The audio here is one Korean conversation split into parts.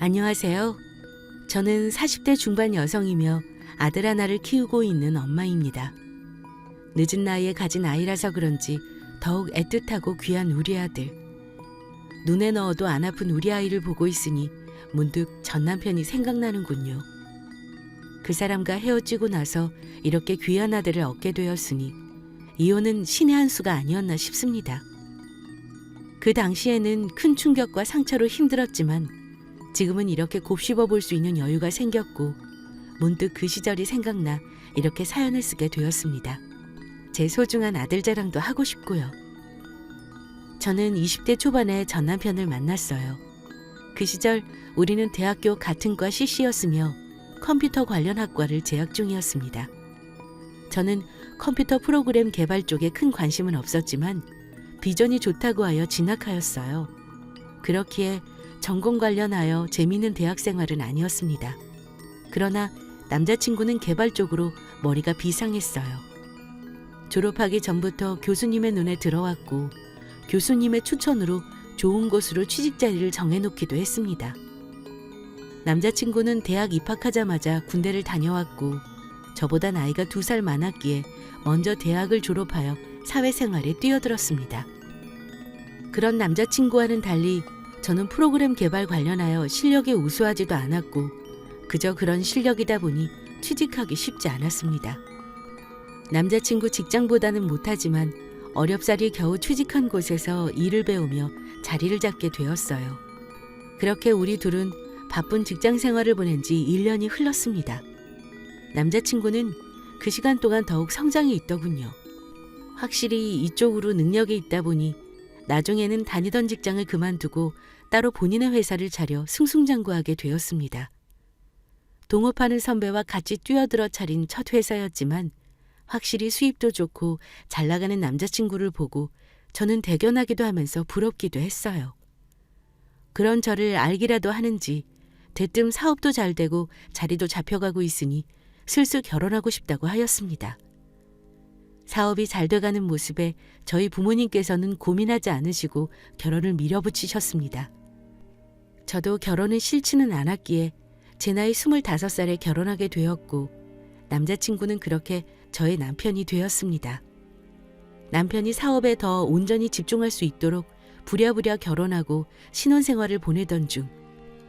안녕하세요. 저는 40대 중반 여성이며 아들 하나를 키우고 있는 엄마입니다. 늦은 나이에 가진 아이라서 그런지 더욱 애틋하고 귀한 우리 아들. 눈에 넣어도 안 아픈 우리 아이를 보고 있으니 문득 전 남편이 생각나는군요. 그 사람과 헤어지고 나서 이렇게 귀한 아들을 얻게 되었으니 이혼은 신의 한 수가 아니었나 싶습니다. 그 당시에는 큰 충격과 상처로 힘들었지만 지금은 이렇게 곱씹어 볼 수 있는 여유가 생겼고 문득 그 시절이 생각나 이렇게 사연을 쓰게 되었습니다. 제 소중한 아들 자랑도 하고 싶고요. 저는 20대 초반에 전 남편을 만났어요. 그 시절 우리는 대학교 같은 과 CC였으며 컴퓨터 관련 학과를 재학 중이었습니다. 저는 컴퓨터 프로그램 개발 쪽에 큰 관심은 없었지만 비전이 좋다고 하여 진학하였어요. 그렇기에 전공 관련하여 재미있는 대학 생활은 아니었습니다. 그러나 남자친구는 개발 쪽으로 머리가 비상했어요. 졸업하기 전부터 교수님의 눈에 들어왔고 교수님의 추천으로 좋은 곳으로 취직 자리를 정해놓기도 했습니다. 남자친구는 대학 입학하자마자 군대를 다녀왔고 저보다 나이가 2살 많았기에 먼저 대학을 졸업하여 사회생활에 뛰어들었습니다. 그런 남자친구와는 달리 저는 프로그램 개발 관련하여 실력이 우수하지도 않았고 그저 그런 실력이다 보니 취직하기 쉽지 않았습니다. 남자친구 직장보다는 못하지만 어렵사리 겨우 취직한 곳에서 일을 배우며 자리를 잡게 되었어요. 그렇게 우리 둘은 바쁜 직장 생활을 보낸 지 1년이 흘렀습니다. 남자친구는 그 시간 동안 더욱 성장이 있더군요. 확실히 이쪽으로 능력이 있다 보니 나중에는 다니던 직장을 그만두고 따로 본인의 회사를 차려 승승장구하게 되었습니다. 동업하는 선배와 같이 뛰어들어 차린 첫 회사였지만 확실히 수입도 좋고 잘 나가는 남자친구를 보고 저는 대견하기도 하면서 부럽기도 했어요. 그런 저를 알기라도 하는지 대뜸 사업도 잘 되고 자리도 잡혀가고 있으니 슬슬 결혼하고 싶다고 하였습니다. 사업이 잘 돼가는 모습에 저희 부모님께서는 고민하지 않으시고 결혼을 밀어붙이셨습니다. 저도 결혼은 싫지는 않았기에 제 나이 25살에 결혼하게 되었고 남자친구는 그렇게 저의 남편이 되었습니다. 남편이 사업에 더 온전히 집중할 수 있도록 부랴부랴 결혼하고 신혼생활을 보내던 중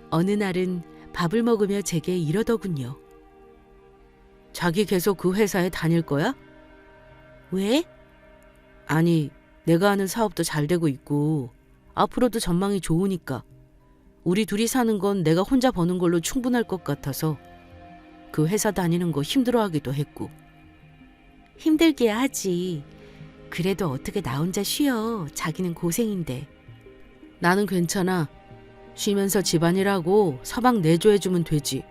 어느 날은 밥을 먹으며 제게 이러더군요. 자기 계속 그 회사에 다닐 거야? 왜? 아니, 내가 하는 사업도 잘 되고 있고 앞으로도 전망이 좋으니까 우리 둘이 사는 건 내가 혼자 버는 걸로 충분할 것 같아서 그 회사 다니는 거 힘들어하기도 했고. 힘들기야 하지. 그래도 어떻게 나 혼자 쉬어. 자기는 고생인데. 나는 괜찮아. 쉬면서 집안일하고 서방 내조해주면 되지.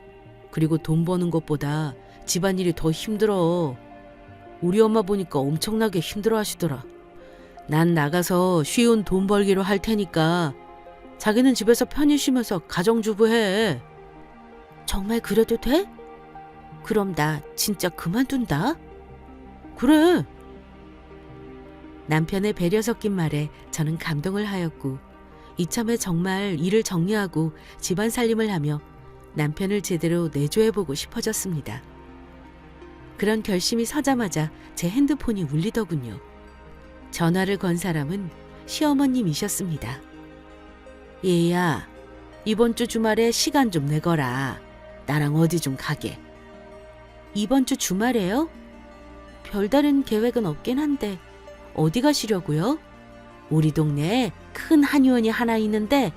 그리고 돈 버는 것보다 집안일이 더 힘들어. 우리 엄마 보니까 엄청나게 힘들어하시더라. 난 나가서 쉬운 돈 벌기로 할 테니까 자기는 집에서 편히 쉬면서 가정주부 해. 정말 그래도 돼? 그럼 나 진짜 그만둔다. 그래. 남편의 배려 섞인 말에 저는 감동을 하였고 이참에 정말 일을 정리하고 집안 살림을 하며 남편을 제대로 내조해보고 싶어졌습니다. 그런 결심이 서자마자 제 핸드폰이 울리더군요. 전화를 건 사람은 시어머님이셨습니다. 얘야, 이번 주 주말에 시간 좀 내거라. 나랑 어디 좀 가게. 이번 주 주말에요? 별다른 계획은 없긴 한데 어디 가시려고요? 우리 동네에 큰 한의원이 하나 있는데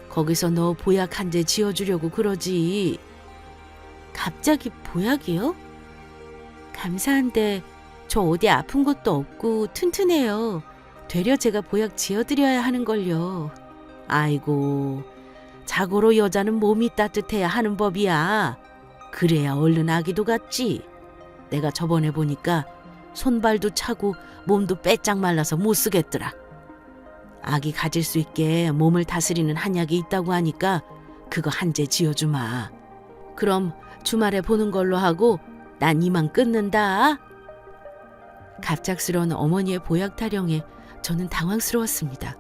거기서 너 보약 한 재 지어주려고 그러지. 갑자기 보약이요? 감사한데 저 어디 아픈 것도 없고 튼튼해요. 되려 제가 보약 지어드려야 하는걸요. 아이고, 자고로 여자는 몸이 따뜻해야 하는 법이야. 그래야 얼른 아기도 같지. 내가 저번에 보니까 손발도 차고 몸도 빼짝 말라서 못 쓰겠더라. 아기 가질 수 있게 몸을 다스리는 한약이 있다고 하니까 그거 한 재 지어주마. 그럼 주말에 보는 걸로 하고 난 이만 끊는다. 갑작스러운 어머니의 보약 타령에 저는 당황스러웠습니다.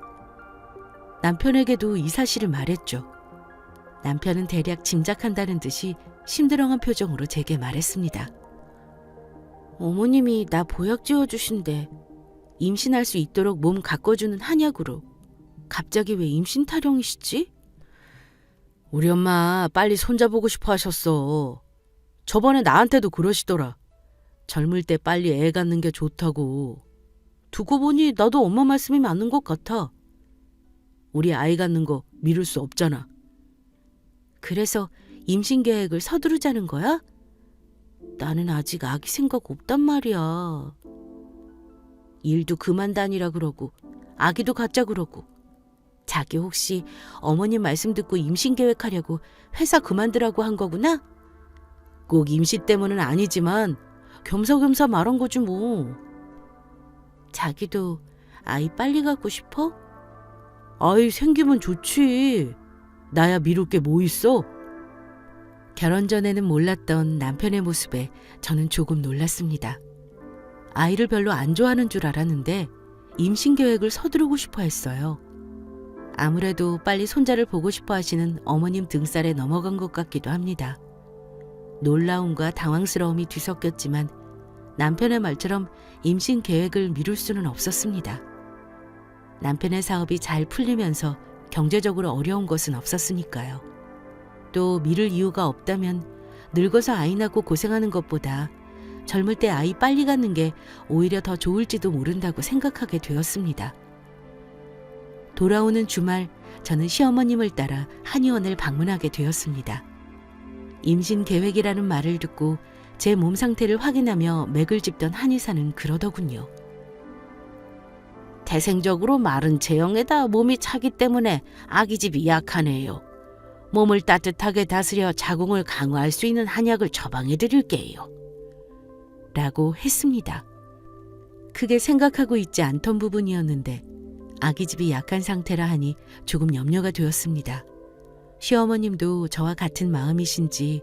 남편에게도 이 사실을 말했죠. 남편은 대략 짐작한다는 듯이 심드렁한 표정으로 제게 말했습니다. 어머님이 나 보약 지어주신대. 임신할 수 있도록 몸 가꿔주는 한약으로. 갑자기 왜 임신 타령이시지? 우리 엄마 빨리 손자보고 싶어 하셨어. 저번에 나한테도 그러시더라. 젊을 때 빨리 애 갖는 게 좋다고. 두고 보니 나도 엄마 말씀이 맞는 것 같아. 우리 아이 갖는 거 미룰 수 없잖아. 그래서 임신 계획을 서두르자는 거야? 나는 아직 아기 생각 없단 말이야. 일도 그만 다니라 그러고 아기도 갖자 그러고. 자기 혹시 어머님 말씀 듣고 임신 계획하려고 회사 그만두라고 한 거구나? 꼭 임신 때문은 아니지만 겸사겸사 말한 거지 뭐. 자기도 아이 빨리 갖고 싶어? 아이 생기면 좋지. 나야 미룰 게 뭐 있어? 결혼 전에는 몰랐던 남편의 모습에 저는 조금 놀랐습니다. 아이를 별로 안 좋아하는 줄 알았는데 임신 계획을 서두르고 싶어 했어요. 아무래도 빨리 손자를 보고 싶어 하시는 어머님 등살에 넘어간 것 같기도 합니다. 놀라움과 당황스러움이 뒤섞였지만 남편의 말처럼 임신 계획을 미룰 수는 없었습니다. 남편의 사업이 잘 풀리면서 경제적으로 어려운 것은 없었으니까요. 또 미룰 이유가 없다면 늙어서 아이 낳고 고생하는 것보다 젊을 때 아이 빨리 갖는 게 오히려 더 좋을지도 모른다고 생각하게 되었습니다. 돌아오는 주말 저는 시어머님을 따라 한의원을 방문하게 되었습니다. 임신 계획이라는 말을 듣고 제 몸 상태를 확인하며 맥을 짚던 한의사는 그러더군요. 태생적으로 마른 체형에다 몸이 차기 때문에 아기집이 약하네요. 몸을 따뜻하게 다스려 자궁을 강화할 수 있는 한약을 처방해 드릴게요. 라고 했습니다. 크게 생각하고 있지 않던 부분이었는데 아기집이 약한 상태라 하니 조금 염려가 되었습니다. 시어머님도 저와 같은 마음이신지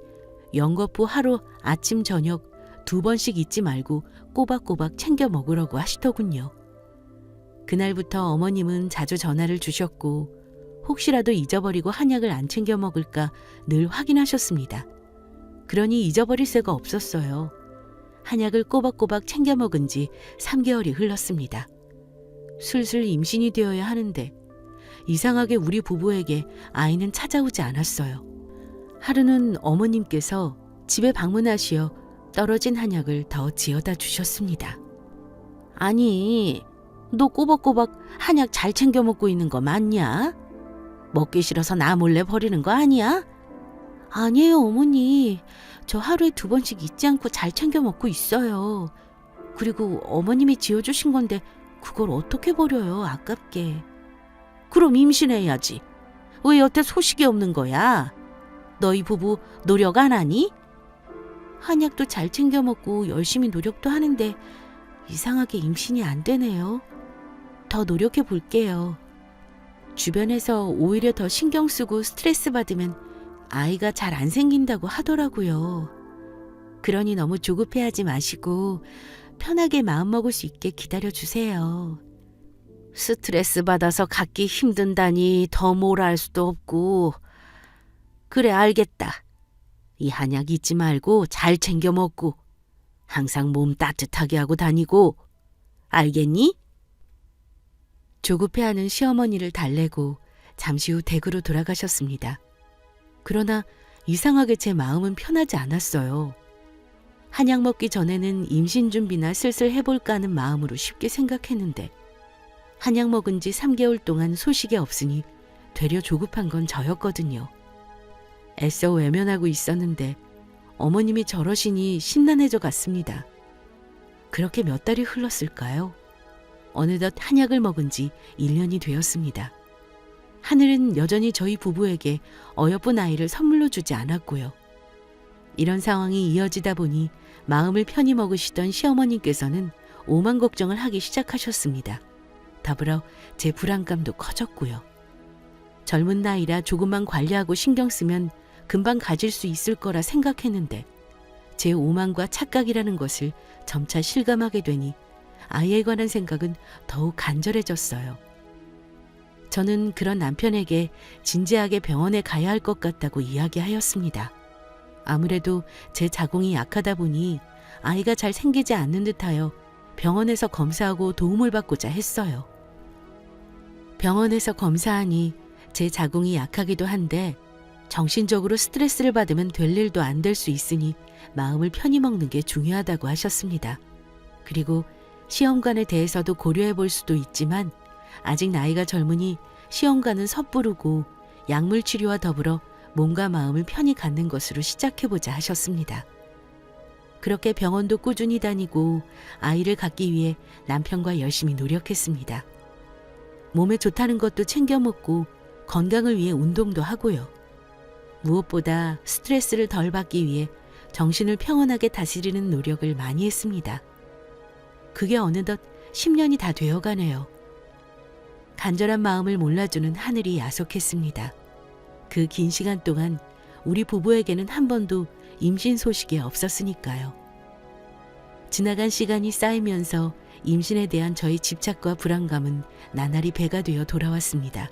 연거푸 하루 아침 저녁 2번씩 잊지 말고 꼬박꼬박 챙겨 먹으라고 하시더군요. 그날부터 어머님은 자주 전화를 주셨고 혹시라도 잊어버리고 한약을 안 챙겨 먹을까 늘 확인하셨습니다. 그러니 잊어버릴 새가 없었어요. 한약을 꼬박꼬박 챙겨 먹은 지 3개월이 흘렀습니다. 슬슬 임신이 되어야 하는데 이상하게 우리 부부에게 아이는 찾아오지 않았어요. 하루는 어머님께서 집에 방문하시어 떨어진 한약을 더 지어다 주셨습니다. 아니, 너 꼬박꼬박 한약 잘 챙겨 먹고 있는 거 맞냐? 먹기 싫어서 나 몰래 버리는 거 아니야? 아니에요, 어머니. 저 하루에 2번씩 잊지 않고 잘 챙겨 먹고 있어요. 그리고 어머님이 지어주신 건데 그걸 어떻게 버려요, 아깝게. 그럼 임신해야지. 왜 여태 소식이 없는 거야? 너희 부부 노력 안 하니? 한약도 잘 챙겨 먹고 열심히 노력도 하는데 이상하게 임신이 안 되네요. 더 노력해 볼게요. 주변에서 오히려 더 신경 쓰고 스트레스 받으면 아이가 잘 안 생긴다고 하더라고요. 그러니 너무 조급해하지 마시고 편하게 마음먹을 수 있게 기다려주세요. 스트레스 받아서 갖기 힘든다니 더 뭐라 할 수도 없고. 그래, 알겠다. 이 한약 잊지 말고 잘 챙겨 먹고 항상 몸 따뜻하게 하고 다니고. 알겠니? 조급해하는 시어머니를 달래고 잠시 후 댁으로 돌아가셨습니다. 그러나 이상하게 제 마음은 편하지 않았어요. 한약 먹기 전에는 임신 준비나 슬슬 해볼까 하는 마음으로 쉽게 생각했는데 한약 먹은 지 3개월 동안 소식이 없으니 되려 조급한 건 저였거든요. 애써 외면하고 있었는데 어머님이 저러시니 심란해져 갔습니다. 그렇게 몇 달이 흘렀을까요? 어느덧 한약을 먹은 지 1년이 되었습니다. 하늘은 여전히 저희 부부에게 어여쁜 아이를 선물로 주지 않았고요. 이런 상황이 이어지다 보니 마음을 편히 먹으시던 시어머님께서는 오만 걱정을 하기 시작하셨습니다. 더불어 제 불안감도 커졌고요. 젊은 나이라 조금만 관리하고 신경 쓰면 금방 가질 수 있을 거라 생각했는데 제 오만과 착각이라는 것을 점차 실감하게 되니 아이에 관한 생각은 더욱 간절해졌어요. 저는 그런 남편에게 진지하게 병원에 가야 할 것 같다고 이야기하였습니다. 아무래도 제 자궁이 약하다 보니 아이가 잘 생기지 않는 듯하여 병원에서 검사하고 도움을 받고자 했어요. 병원에서 검사하니 제 자궁이 약하기도 한데 정신적으로 스트레스를 받으면 될 일도 안 될 수 있으니 마음을 편히 먹는 게 중요하다고 하셨습니다. 그리고 시험관에 대해서도 고려해 볼 수도 있지만 아직 나이가 젊으니 시험관은 섣부르고 약물 치료와 더불어 몸과 마음을 편히 갖는 것으로 시작해보자 하셨습니다. 그렇게 병원도 꾸준히 다니고 아이를 갖기 위해 남편과 열심히 노력했습니다. 몸에 좋다는 것도 챙겨 먹고 건강을 위해 운동도 하고요. 무엇보다 스트레스를 덜 받기 위해 정신을 평온하게 다스리는 노력을 많이 했습니다. 그게 어느덧 10년이 다 되어가네요. 간절한 마음을 몰라주는 하늘이 야속했습니다. 그 긴 시간 동안 우리 부부에게는 한 번도 임신 소식이 없었으니까요. 지나간 시간이 쌓이면서 임신에 대한 저희 집착과 불안감은 나날이 배가 되어 돌아왔습니다.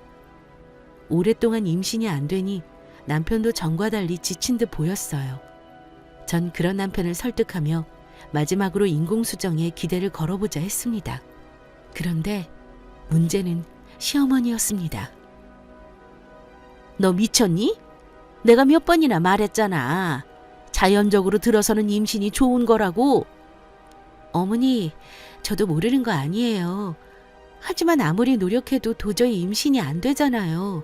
오랫동안 임신이 안 되니 남편도 전과 달리 지친 듯 보였어요. 전 그런 남편을 설득하며 마지막으로 인공수정에 기대를 걸어보자 했습니다. 그런데 문제는 시어머니였습니다. 너 미쳤니? 내가 몇 번이나 말했잖아. 자연적으로 들어서는 임신이 좋은 거라고. 어머니, 저도 모르는 거 아니에요. 하지만 아무리 노력해도 도저히 임신이 안 되잖아요.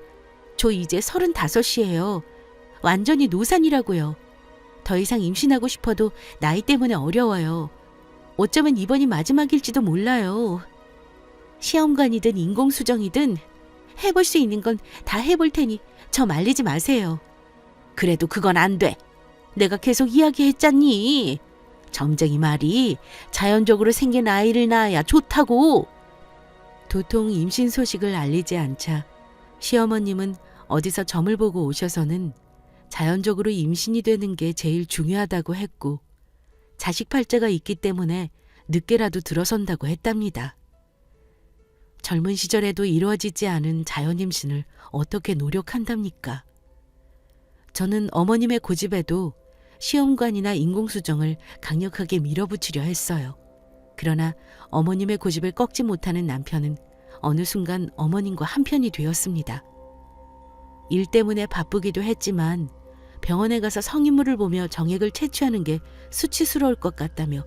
저 이제 35이에요. 완전히 노산이라고요. 더 이상 임신하고 싶어도 나이 때문에 어려워요. 어쩌면 이번이 마지막일지도 몰라요. 시험관이든 인공수정이든 해볼 수 있는 건 다 해볼 테니 저 말리지 마세요. 그래도 그건 안 돼. 내가 계속 이야기했잖니. 점쟁이 말이 자연적으로 생긴 아이를 낳아야 좋다고. 도통 임신 소식을 알리지 않자 시어머님은 어디서 점을 보고 오셔서는 자연적으로 임신이 되는 게 제일 중요하다고 했고 자식 팔자가 있기 때문에 늦게라도 들어선다고 했답니다. 젊은 시절에도 이루어지지 않은 자연 임신을 어떻게 노력한답니까? 저는 어머님의 고집에도 시험관이나 인공수정을 강력하게 밀어붙이려 했어요. 그러나 어머님의 고집을 꺾지 못하는 남편은 어느 순간 어머님과 한편이 되었습니다. 일 때문에 바쁘기도 했지만 병원에 가서 성인물을 보며 정액을 채취하는 게 수치스러울 것 같다며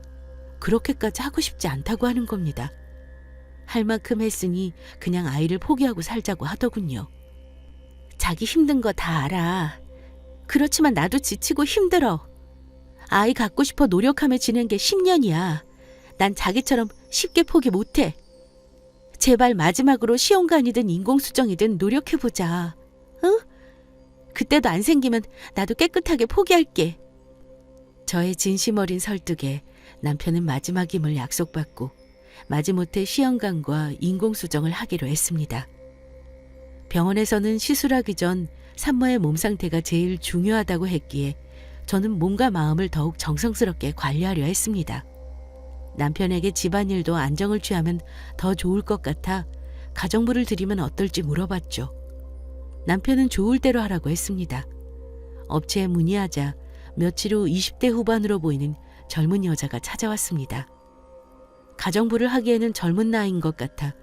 그렇게까지 하고 싶지 않다고 하는 겁니다. 할 만큼 했으니 그냥 아이를 포기하고 살자고 하더군요. 자기 힘든 거 다 알아. 그렇지만 나도 지치고 힘들어. 아이 갖고 싶어 노력하며 지낸 게 10년이야. 난 자기처럼 쉽게 포기 못해. 제발 마지막으로 시험관이든 인공수정이든 노력해보자. 응? 그때도 안 생기면 나도 깨끗하게 포기할게. 저의 진심 어린 설득에 남편은 마지막임을 약속받고 마지못해 시험관과 인공수정을 하기로 했습니다. 병원에서는 시술하기 전 산모의 몸 상태가 제일 중요하다고 했기에 저는 몸과 마음을 더욱 정성스럽게 관리하려 했습니다. 남편에게 집안일도 안정을 취하면 더 좋을 것 같아 가정부를 드리면 어떨지 물어봤죠. 남편은 좋을 대로 하라고 했습니다. 업체에 문의하자 며칠 후 20대 후반으로 보이는 젊은 여자가 찾아왔습니다. 가정부를 하기에는 젊은 나이인 것 같아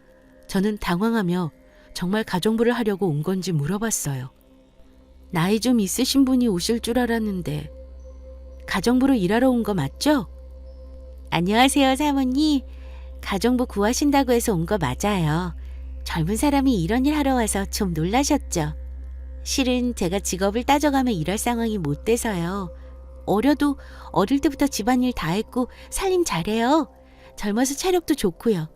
저는 당황하며 정말 가정부를 하려고 온 건지 물어봤어요. 나이 좀 있으신 분이 오실 줄 알았는데 가정부로 일하러 온 거 맞죠? 안녕하세요, 사모님. 가정부 구하신다고 해서 온 거 맞아요. 젊은 사람이 이런 일 하러 와서 좀 놀라셨죠? 실은 제가 직업을 따져가며 일할 상황이 못 돼서요. 어려도 어릴 때부터 집안일 다 했고 살림 잘해요. 젊어서 체력도 좋고요.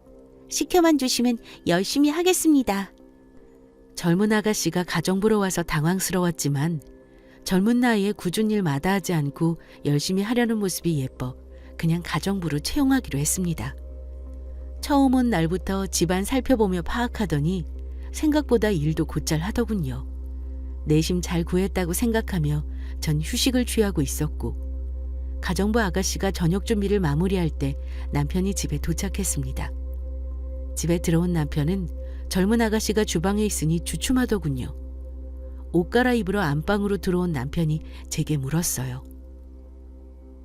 시켜만 주시면 열심히 하겠습니다. 젊은 아가씨가 가정부로 와서 당황스러웠지만 젊은 나이에 굳은 일 마다하지 않고 열심히 하려는 모습이 예뻐 그냥 가정부로 채용하기로 했습니다. 처음 온 날부터 집안 살펴보며 파악하더니 생각보다 일도 곧잘 하더군요. 내심 잘 구했다고 생각하며 전 휴식을 취하고 있었고 가정부 아가씨가 저녁 준비를 마무리할 때 남편이 집에 도착했습니다. 집에 들어온 남편은 젊은 아가씨가 주방에 있으니 주춤하더군요. 옷 갈아입으러 안방으로 들어온 남편이 제게 물었어요.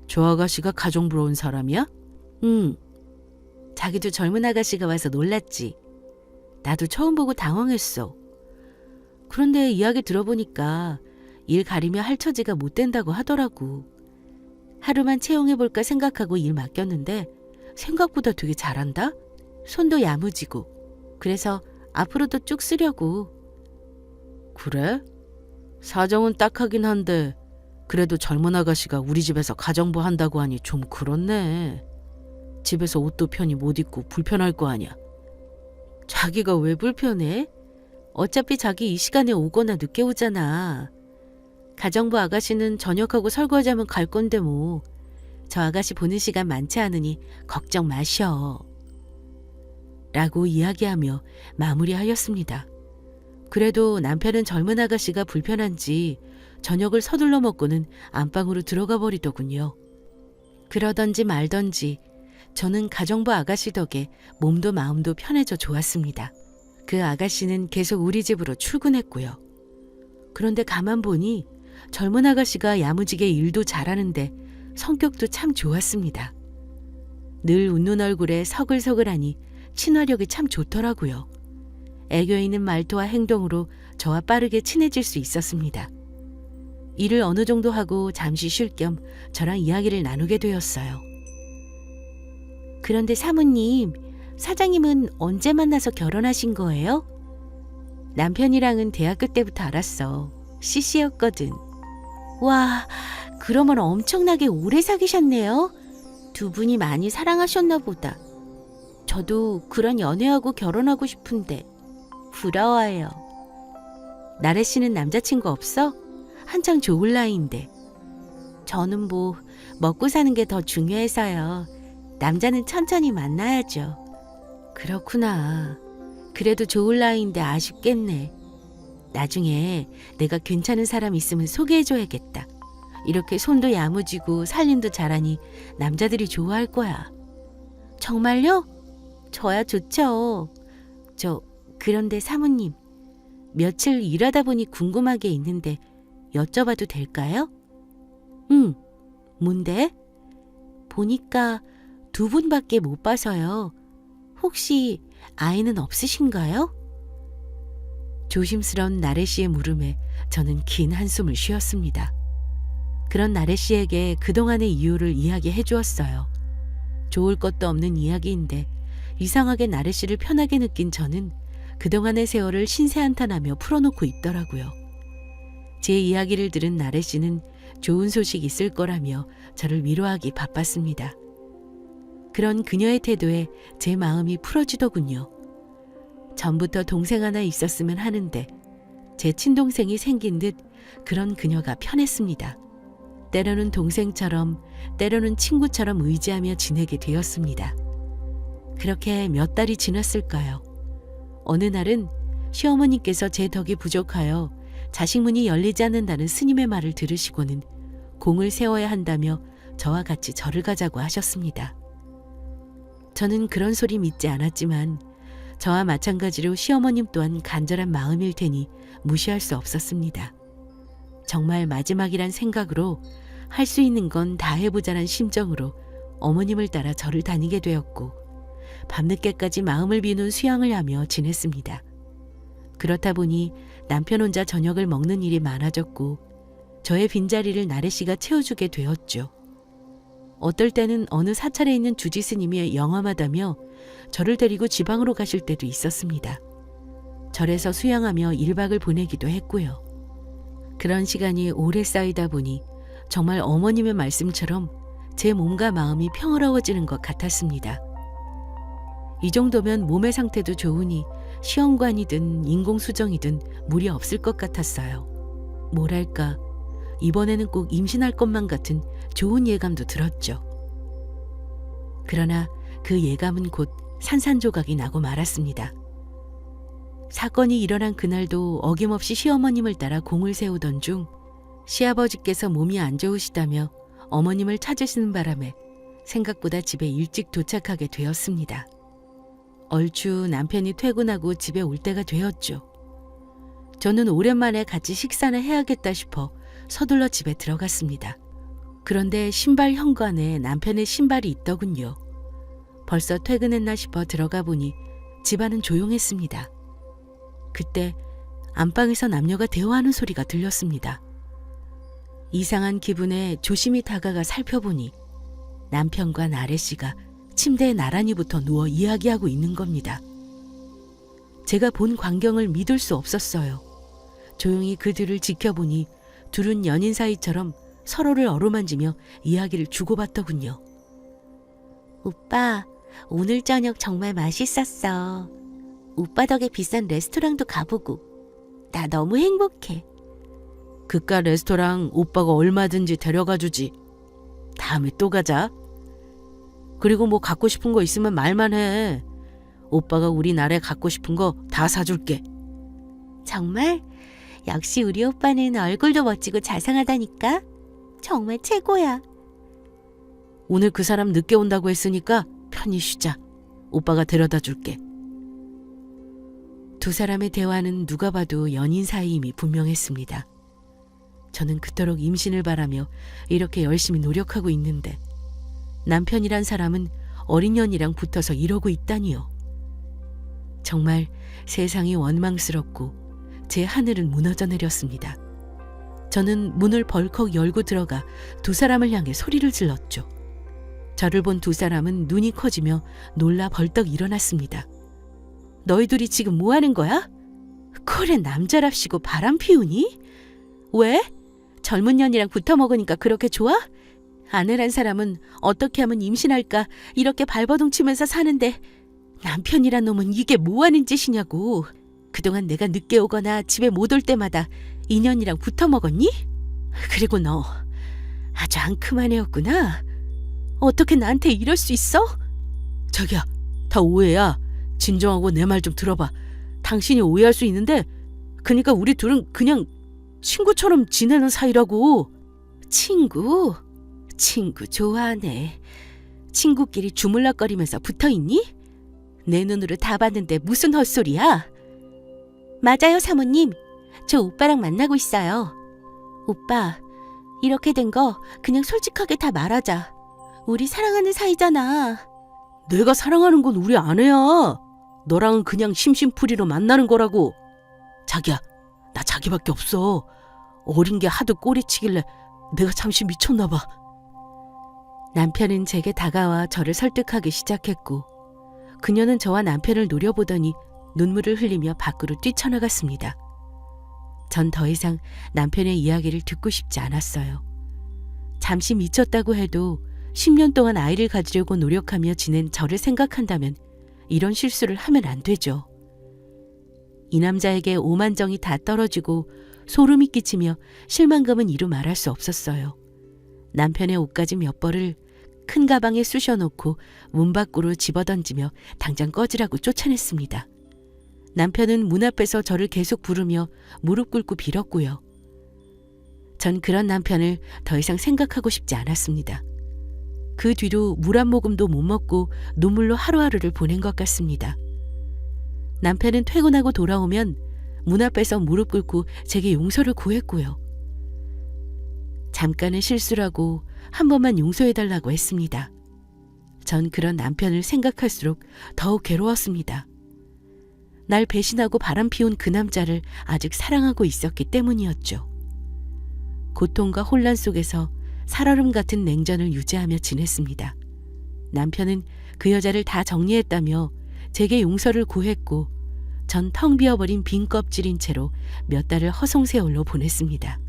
저 아가씨가 가정부러 온 사람이야? 응. 자기도 젊은 아가씨가 와서 놀랐지. 나도 처음 보고 당황했어. 그런데 이야기 들어보니까 일 가리며 할 처지가 못 된다고 하더라고. 하루만 채용해볼까 생각하고 일 맡겼는데 생각보다 되게 잘한다? 손도 야무지고. 그래서 앞으로도 쭉 쓰려고. 그래? 사정은 딱하긴 한데 그래도 젊은 아가씨가 우리 집에서 가정부 한다고 하니 좀 그렇네. 집에서 옷도 편히 못 입고 불편할 거 아니야. 자기가 왜 불편해? 어차피 자기 이 시간에 오거나 늦게 오잖아. 가정부 아가씨는 저녁하고 설거지하면 갈 건데 뭐. 저 아가씨 보는 시간 많지 않으니 걱정 마셔. 라고 이야기하며 마무리하였습니다. 그래도 남편은 젊은 아가씨가 불편한지 저녁을 서둘러 먹고는 안방으로 들어가 버리더군요. 그러던지 말던지 저는 가정부 아가씨 덕에 몸도 마음도 편해져 좋았습니다. 그 아가씨는 계속 우리 집으로 출근했고요. 그런데 가만 보니 젊은 아가씨가 야무지게 일도 잘하는데 성격도 참 좋았습니다. 늘 웃는 얼굴에 서글서글하니 친화력이 참 좋더라고요. 애교 있는 말투와 행동으로 저와 빠르게 친해질 수 있었습니다. 일을 어느 정도 하고 잠시 쉴 겸 저랑 이야기를 나누게 되었어요. 그런데 사모님, 사장님은 언제 만나서 결혼하신 거예요? 남편이랑은 대학교 때부터 알았어. CC였거든. 와, 그러면 엄청나게 오래 사귀셨네요. 두 분이 많이 사랑하셨나 보다. 저도 그런 연애하고 결혼하고 싶은데 부러워요. 나래 씨는 남자친구 없어? 한창 좋을 나이인데. 저는 뭐 먹고 사는 게 더 중요해서요. 남자는 천천히 만나야죠. 그렇구나. 그래도 좋을 나이인데 아쉽겠네. 나중에 내가 괜찮은 사람 있으면 소개해줘야겠다. 이렇게 손도 야무지고 살림도 잘하니 남자들이 좋아할 거야. 정말요? 저야 좋죠. 그런데 사모님, 며칠 일하다 보니 궁금한 게 있는데 여쭤봐도 될까요? 응, 뭔데? 보니까 두 분밖에 못 봐서요. 혹시 아이는 없으신가요? 조심스러운 나래 씨의 물음에 저는 긴 한숨을 쉬었습니다. 그런 나래 씨에게 그동안의 이유를 이야기해 주었어요. 좋을 것도 없는 이야기인데 이상하게 나래 씨를 편하게 느낀 저는 그동안의 세월을 신세한탄하며 풀어놓고 있더라고요. 제 이야기를 들은 나래 씨는 좋은 소식 있을 거라며 저를 위로하기 바빴습니다. 그런 그녀의 태도에 제 마음이 풀어지더군요. 전부터 동생 하나 있었으면 하는데 제 친동생이 생긴 듯 그런 그녀가 편했습니다. 때로는 동생처럼 때로는 친구처럼 의지하며 지내게 되었습니다. 그렇게 몇 달이 지났을까요? 어느 날은 시어머니께서 제 덕이 부족하여 자식 문이 열리지 않는다는 스님의 말을 들으시고는 공을 세워야 한다며 저와 같이 절을 가자고 하셨습니다. 저는 그런 소리 믿지 않았지만 저와 마찬가지로 시어머님 또한 간절한 마음일 테니 무시할 수 없었습니다. 정말 마지막이란 생각으로 할 수 있는 건 다 해보자란 심정으로 어머님을 따라 절을 다니게 되었고 밤늦게까지 마음을 비우는 수양을 하며 지냈습니다. 그렇다 보니 남편 혼자 저녁을 먹는 일이 많아졌고 저의 빈자리를 나래 씨가 채워주게 되었죠. 어떨 때는 어느 사찰에 있는 주지 스님이 영험하다며 저를 데리고 지방으로 가실 때도 있었습니다. 절에서 수양하며 1박을 보내기도 했고요. 그런 시간이 오래 쌓이다 보니 정말 어머님의 말씀처럼 제 몸과 마음이 평화로워지는 것 같았습니다. 이 정도면 몸의 상태도 좋으니 시험관이든 인공수정이든 무리 없을 것 같았어요. 뭐랄까, 이번에는 꼭 임신할 것만 같은 좋은 예감도 들었죠. 그러나 그 예감은 곧 산산조각이 나고 말았습니다. 사건이 일어난 그날도 어김없이 시어머님을 따라 공을 세우던 중 시아버지께서 몸이 안 좋으시다며 어머님을 찾으시는 바람에 생각보다 집에 일찍 도착하게 되었습니다. 얼추 남편이 퇴근하고 집에 올 때가 되었죠. 저는 오랜만에 같이 식사나 해야겠다 싶어 서둘러 집에 들어갔습니다. 그런데 신발 현관에 남편의 신발이 있더군요. 벌써 퇴근했나 싶어 들어가 보니 집안은 조용했습니다. 그때 안방에서 남녀가 대화하는 소리가 들렸습니다. 이상한 기분에 조심히 다가가 살펴보니 남편과 나래씨가 침대에 나란히 붙어 누워 이야기하고 있는 겁니다. 제가 본 광경을 믿을 수 없었어요. 조용히 그 뒤를 지켜보니 둘은 연인 사이처럼 서로를 어루만지며 이야기를 주고받더군요. 오빠, 오늘 저녁 정말 맛있었어. 오빠 덕에 비싼 레스토랑도 가보고 나 너무 행복해. 그깟 레스토랑 오빠가 얼마든지 데려가 주지. 다음에 또 가자. 그리고 뭐 갖고 싶은 거 있으면 말만 해. 오빠가 우리 나래 갖고 싶은 거 다 사줄게. 정말? 역시 우리 오빠는 얼굴도 멋지고 자상하다니까. 정말 최고야. 오늘 그 사람 늦게 온다고 했으니까 편히 쉬자. 오빠가 데려다 줄게. 두 사람의 대화는 누가 봐도 연인 사이임이 분명했습니다. 저는 그토록 임신을 바라며 이렇게 열심히 노력하고 있는데 남편이란 사람은 어린 년이랑 붙어서 이러고 있다니요. 정말 세상이 원망스럽고 제 하늘은 무너져 내렸습니다. 저는 문을 벌컥 열고 들어가 두 사람을 향해 소리를 질렀죠. 저를 본 두 사람은 눈이 커지며 놀라 벌떡 일어났습니다. 너희 둘이 지금 뭐 하는 거야? 콜에 남자랍시고 바람 피우니? 왜? 젊은 년이랑 붙어 먹으니까 그렇게 좋아? 아내란 사람은 어떻게 하면 임신할까 이렇게 발버둥 치면서 사는데 남편이란 놈은 이게 뭐 하는 짓이냐고. 그동안 내가 늦게 오거나 집에 못 올 때마다 인연이랑 붙어 먹었니? 그리고 너 아주 앙큼한 애였구나. 어떻게 나한테 이럴 수 있어? 자기야, 다 오해야. 진정하고 내 말 좀 들어봐. 당신이 오해할 수 있는데 그러니까 우리 둘은 그냥 친구처럼 지내는 사이라고. 친구? 친구 좋아하네. 친구끼리 주물럭거리면서 붙어있니? 내 눈으로 다 봤는데 무슨 헛소리야? 맞아요, 사모님. 저 오빠랑 만나고 있어요. 오빠, 이렇게 된 거 그냥 솔직하게 다 말하자. 우리 사랑하는 사이잖아. 내가 사랑하는 건 우리 아내야. 너랑은 그냥 심심풀이로 만나는 거라고. 자기야, 나 자기밖에 없어. 어린 게 하도 꼬리치길래 내가 잠시 미쳤나 봐. 남편은 제게 다가와 저를 설득하기 시작했고 그녀는 저와 남편을 노려보더니 눈물을 흘리며 밖으로 뛰쳐나갔습니다. 전 더 이상 남편의 이야기를 듣고 싶지 않았어요. 잠시 미쳤다고 해도 10년 동안 아이를 가지려고 노력하며 지낸 저를 생각한다면 이런 실수를 하면 안 되죠. 이 남자에게 오만정이 다 떨어지고 소름이 끼치며 실망감은 이루 말할 수 없었어요. 남편의 옷가지 몇 벌을 큰 가방에 쑤셔놓고 문 밖으로 집어던지며 당장 꺼지라고 쫓아냈습니다. 남편은 문 앞에서 저를 계속 부르며 무릎 꿇고 빌었고요. 전 그런 남편을 더 이상 생각하고 싶지 않았습니다. 그 뒤로 물 한 모금도 못 먹고 눈물로 하루하루를 보낸 것 같습니다. 남편은 퇴근하고 돌아오면 문 앞에서 무릎 꿇고 제게 용서를 구했고요. 잠깐의 실수라고 한 번만 용서해달라고 했습니다. 전 그런 남편을 생각할수록 더욱 괴로웠습니다. 날 배신하고 바람 피운 그 남자를 아직 사랑하고 있었기 때문이었죠. 고통과 혼란 속에서 살얼음 같은 냉전을 유지하며 지냈습니다. 남편은 그 여자를 다 정리했다며 제게 용서를 구했고 전 텅 비어버린 빈 껍질인 채로 몇 달을 허송세월로 보냈습니다.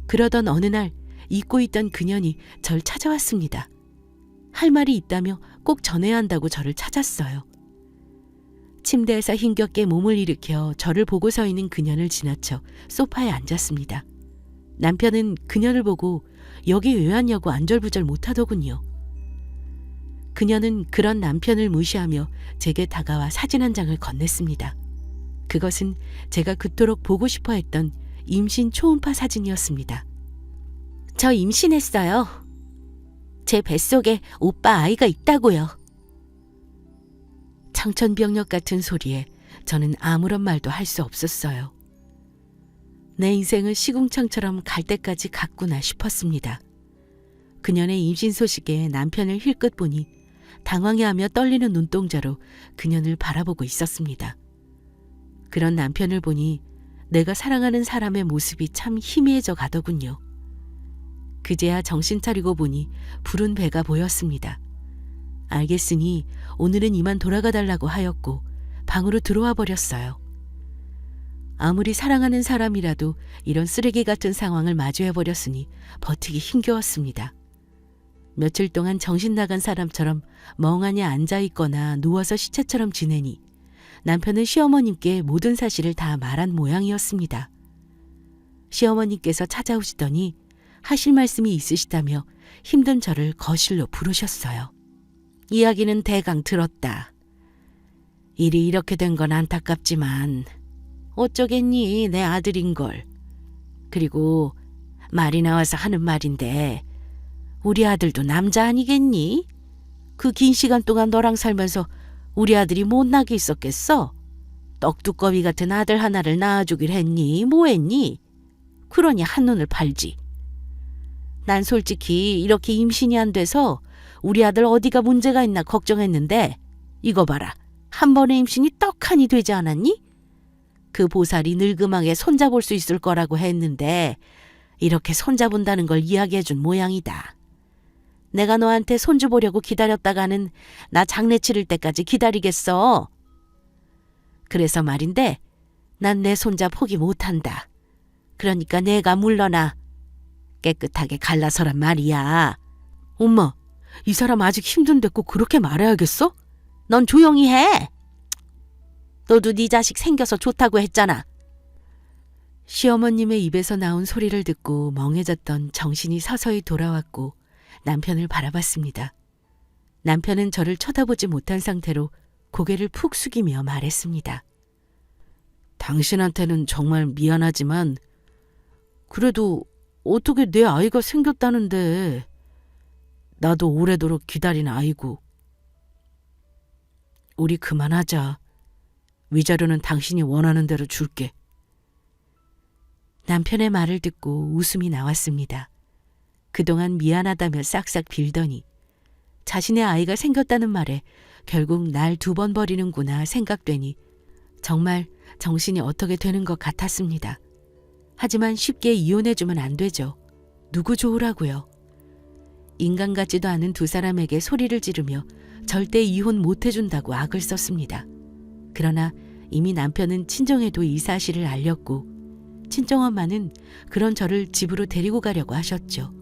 그러던 어느 날 잊고 있던 그년이 절 찾아왔습니다. 할 말이 있다며 꼭 전해야 한다고 저를 찾았어요. 침대에서 힘겹게 몸을 일으켜 저를 보고 서 있는 그년을 지나쳐 소파에 앉았습니다. 남편은 그년을 보고 여기 왜 왔냐고 안절부절 못하더군요. 그녀는 그런 남편을 무시하며 제게 다가와 사진 한 장을 건넸습니다. 그것은 제가 그토록 보고 싶어 했던 임신 초음파 사진이었습니다. 저 임신했어요. 제 뱃속에 오빠 아이가 있다고요. 청천벽력 같은 소리에 저는 아무런 말도 할 수 없었어요. 내 인생을 시궁창처럼 갈 때까지 갔구나 싶었습니다. 그년의 임신 소식에 남편을 힐끗 보니 당황해하며 떨리는 눈동자로 그년을 바라보고 있었습니다. 그런 남편을 보니 내가 사랑하는 사람의 모습이 참 희미해져 가더군요. 그제야 정신 차리고 보니 부른 배가 보였습니다. 알겠으니 오늘은 이만 돌아가 달라고 하였고 방으로 들어와 버렸어요. 아무리 사랑하는 사람이라도 이런 쓰레기 같은 상황을 마주해버렸으니 버티기 힘겨웠습니다. 며칠 동안 정신 나간 사람처럼 멍하니 앉아있거나 누워서 시체처럼 지내니 남편은 시어머님께 모든 사실을 다 말한 모양이었습니다. 시어머님께서 찾아오시더니 하실 말씀이 있으시다며 힘든 저를 거실로 부르셨어요. 이야기는 대강 들었다. 일이 이렇게 된 건 안타깝지만 어쩌겠니, 내 아들인걸. 그리고 말이 나와서 하는 말인데 우리 아들도 남자 아니겠니? 그 긴 시간 동안 너랑 살면서 우리 아들이 못나게 있었겠어? 떡두꺼비 같은 아들 하나를 낳아주길 했니? 뭐 했니? 그러니 한눈을 팔지. 난 솔직히 이렇게 임신이 안 돼서 우리 아들 어디가 문제가 있나 걱정했는데 이거 봐라. 한 번의 임신이 떡하니 되지 않았니? 그 보살이 늙음하게 손잡을 수 있을 거라고 했는데 이렇게 손잡은다는 걸 이야기해준 모양이다. 내가 너한테 손주 보려고 기다렸다가는 나 장례 치를 때까지 기다리겠어. 그래서 말인데 난 내 손자 포기 못한다. 그러니까 내가 물러나. 깨끗하게 갈라서란 말이야. 엄마, 이 사람 아직 힘든데 꼭 그렇게 말해야겠어? 넌 조용히 해. 너도 네 자식 생겨서 좋다고 했잖아. 시어머님의 입에서 나온 소리를 듣고 멍해졌던 정신이 서서히 돌아왔고 남편을 바라봤습니다. 남편은 저를 쳐다보지 못한 상태로 고개를 푹 숙이며 말했습니다. 당신한테는 정말 미안하지만 그래도 어떻게 내 아이가 생겼다는데 나도 오래도록 기다린 아이고. 우리 그만하자. 위자료는 당신이 원하는 대로 줄게. 남편의 말을 듣고 웃음이 나왔습니다. 그동안 미안하다며 싹싹 빌더니 자신의 아이가 생겼다는 말에 결국 날 2번 버리는구나 생각되니 정말 정신이 어떻게 되는 것 같았습니다. 하지만 쉽게 이혼해주면 안 되죠. 누구 좋으라고요. 인간 같지도 않은 두 사람에게 소리를 지르며 절대 이혼 못해준다고 악을 썼습니다. 그러나 이미 남편은 친정에도 이 사실을 알렸고 친정엄마는 그런 저를 집으로 데리고 가려고 하셨죠.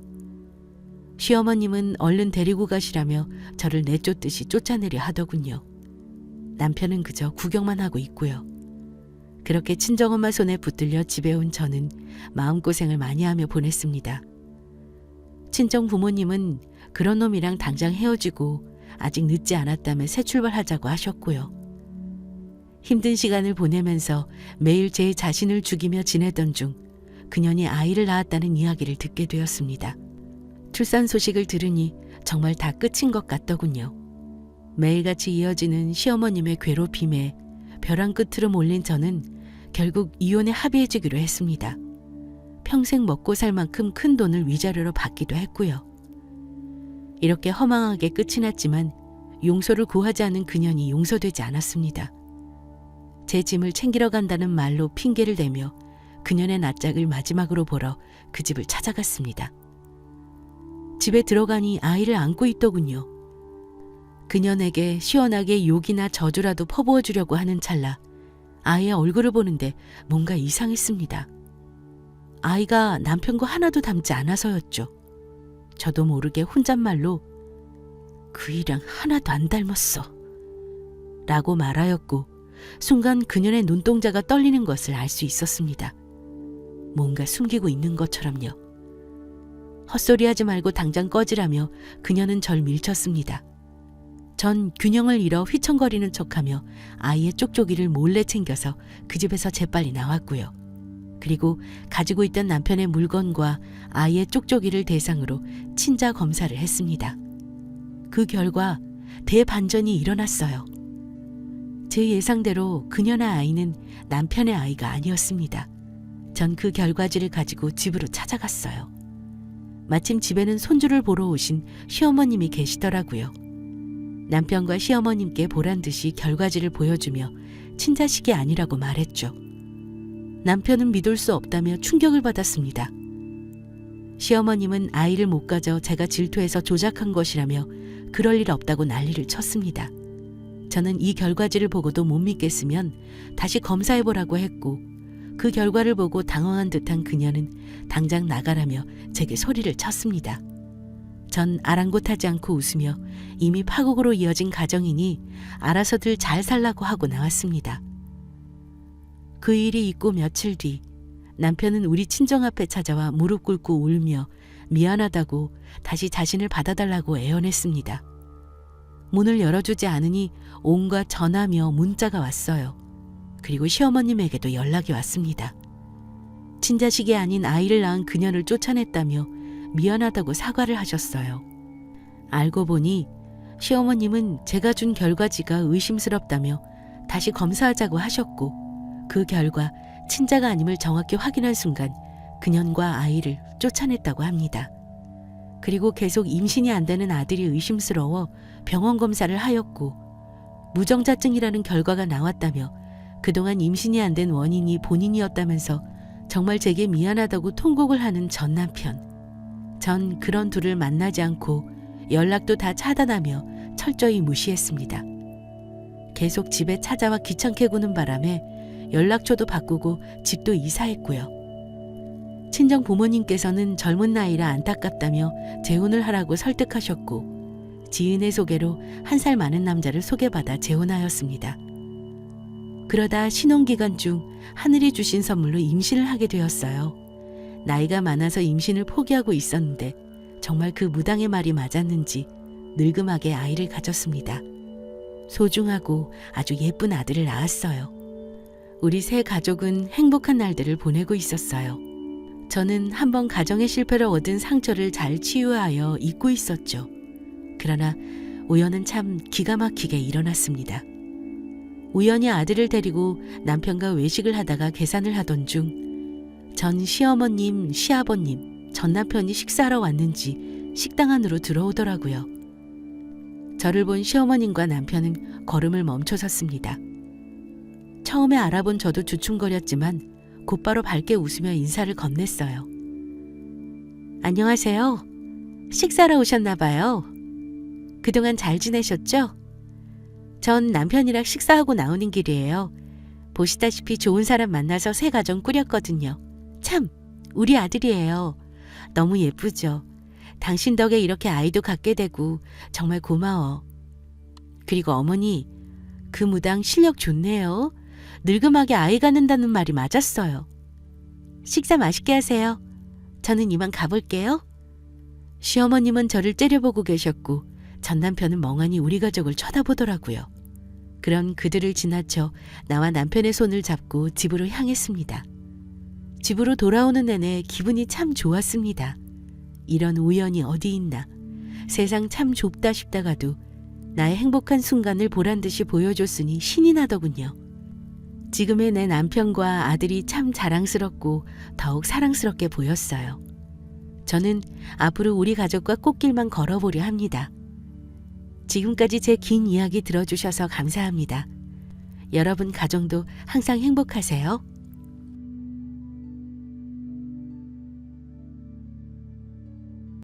시어머님은 얼른 데리고 가시라며 저를 내쫓듯이 쫓아내려 하더군요. 남편은 그저 구경만 하고 있고요. 그렇게 친정엄마 손에 붙들려 집에 온 저는 마음고생을 많이 하며 보냈습니다. 친정 부모님은 그런 놈이랑 당장 헤어지고 아직 늦지 않았다며 새 출발하자고 하셨고요. 힘든 시간을 보내면서 매일 제 자신을 죽이며 지내던 중 그년이 아이를 낳았다는 이야기를 듣게 되었습니다. 출산 소식을 들으니 정말 다 끝인 것 같더군요. 매일같이 이어지는 시어머님의 괴롭힘에 벼랑 끝으로 몰린 저는 결국 이혼에 합의해주기로 했습니다. 평생 먹고 살 만큼 큰 돈을 위자료로 받기도 했고요. 이렇게 허망하게 끝이 났지만 용서를 구하지 않은 그년이 용서되지 않았습니다. 제 짐을 챙기러 간다는 말로 핑계를 대며 그년의 낯짝을 마지막으로 보러 그 집을 찾아갔습니다. 집에 들어가니 아이를 안고 있더군요. 그년에게 시원하게 욕이나 저주라도 퍼부어 주려고 하는 찰나 아이의 얼굴을 보는데 뭔가 이상했습니다. 아이가 남편과 하나도 닮지 않아서였죠. 저도 모르게 혼잣말로 그이랑 하나도 안 닮았어 라고 말하였고 순간 그년의 눈동자가 떨리는 것을 알 수 있었습니다. 뭔가 숨기고 있는 것처럼요. 헛소리하지 말고 당장 꺼지라며 그녀는 절 밀쳤습니다. 전 균형을 잃어 휘청거리는 척하며 아이의 쪽쪽이를 몰래 챙겨서 그 집에서 재빨리 나왔고요. 그리고 가지고 있던 남편의 물건과 아이의 쪽쪽이를 대상으로 친자 검사를 했습니다. 그 결과 대반전이 일어났어요. 제 예상대로 그녀나 아이는 남편의 아이가 아니었습니다. 전 그 결과지를 가지고 집으로 찾아갔어요. 마침 집에는 손주를 보러 오신 시어머님이 계시더라고요. 남편과 시어머님께 보란 듯이 결과지를 보여주며 친자식이 아니라고 말했죠. 남편은 믿을 수 없다며 충격을 받았습니다. 시어머님은 아이를 못 가져 제가 질투해서 조작한 것이라며 그럴 일 없다고 난리를 쳤습니다. 저는 이 결과지를 보고도 못 믿겠으면 다시 검사해보라고 했고, 그 결과를 보고 당황한 듯한 그녀는 당장 나가라며 제게 소리를 쳤습니다. 전 아랑곳하지 않고 웃으며 이미 파국으로 이어진 가정이니 알아서들 잘 살라고 하고 나왔습니다. 그 일이 있고 며칠 뒤 남편은 우리 친정 앞에 찾아와 무릎 꿇고 울며 미안하다고 다시 자신을 받아달라고 애원했습니다. 문을 열어주지 않으니 온갖 전화며 문자가 왔어요. 그리고 시어머님에게도 연락이 왔습니다. 친자식이 아닌 아이를 낳은 그녀를 쫓아냈다며 미안하다고 사과를 하셨어요. 알고 보니 시어머님은 제가 준 결과지가 의심스럽다며 다시 검사하자고 하셨고, 그 결과 친자가 아님을 정확히 확인한 순간 그년과 아이를 쫓아냈다고 합니다. 그리고 계속 임신이 안 되는 아들이 의심스러워 병원 검사를 하였고, 무정자증이라는 결과가 나왔다며 그동안 임신이 안 된 원인이 본인이었다면서 정말 제게 미안하다고 통곡을 하는 전 남편. 전 그런 둘을 만나지 않고 연락도 다 차단하며 철저히 무시했습니다. 계속 집에 찾아와 귀찮게 구는 바람에 연락처도 바꾸고 집도 이사했고요. 친정 부모님께서는 젊은 나이라 안타깝다며 재혼을 하라고 설득하셨고, 지인의 소개로 1살 많은 남자를 소개받아 재혼하였습니다. 그러다 신혼기간 중 하늘이 주신 선물로 임신을 하게 되었어요. 나이가 많아서 임신을 포기하고 있었는데 정말 그 무당의 말이 맞았는지 늙음하게 아이를 가졌습니다. 소중하고 아주 예쁜 아들을 낳았어요. 우리 세 가족은 행복한 날들을 보내고 있었어요. 저는 한번 가정의 실패를 얻은 상처를 잘 치유하여 잊고 있었죠. 그러나 우연은 참 기가 막히게 일어났습니다. 우연히 아들을 데리고 남편과 외식을 하다가 계산을 하던 중 전 시어머님, 시아버님, 전 남편이 식사하러 왔는지 식당 안으로 들어오더라고요. 저를 본 시어머님과 남편은 걸음을 멈춰섰습니다. 처음에 알아본 저도 주춤거렸지만 곧바로 밝게 웃으며 인사를 건넸어요. 안녕하세요. 식사하러 오셨나 봐요. 그동안 잘 지내셨죠? 전 남편이랑 식사하고 나오는 길이에요. 보시다시피 좋은 사람 만나서 새 가정 꾸렸거든요. 참, 우리 아들이에요. 너무 예쁘죠? 당신 덕에 이렇게 아이도 갖게 되고 정말 고마워. 그리고 어머니, 그 무당 실력 좋네요. 늙음하게 아이 갖는다는 말이 맞았어요. 식사 맛있게 하세요. 저는 이만 가볼게요. 시어머님은 저를 째려보고 계셨고 전 남편은 멍하니 우리 가족을 쳐다보더라고요. 그런 그들을 지나쳐 나와 남편의 손을 잡고 집으로 향했습니다. 집으로 돌아오는 내내 기분이 참 좋았습니다. 이런 우연이 어디 있나. 세상 참 좁다 싶다가도 나의 행복한 순간을 보란듯이 보여줬으니 신이 나더군요. 지금의 내 남편과 아들이 참 자랑스럽고 더욱 사랑스럽게 보였어요. 저는 앞으로 우리 가족과 꽃길만 걸어보려 합니다. 지금까지 제 긴 이야기 들어주셔서 감사합니다. 여러분 가정도 항상 행복하세요.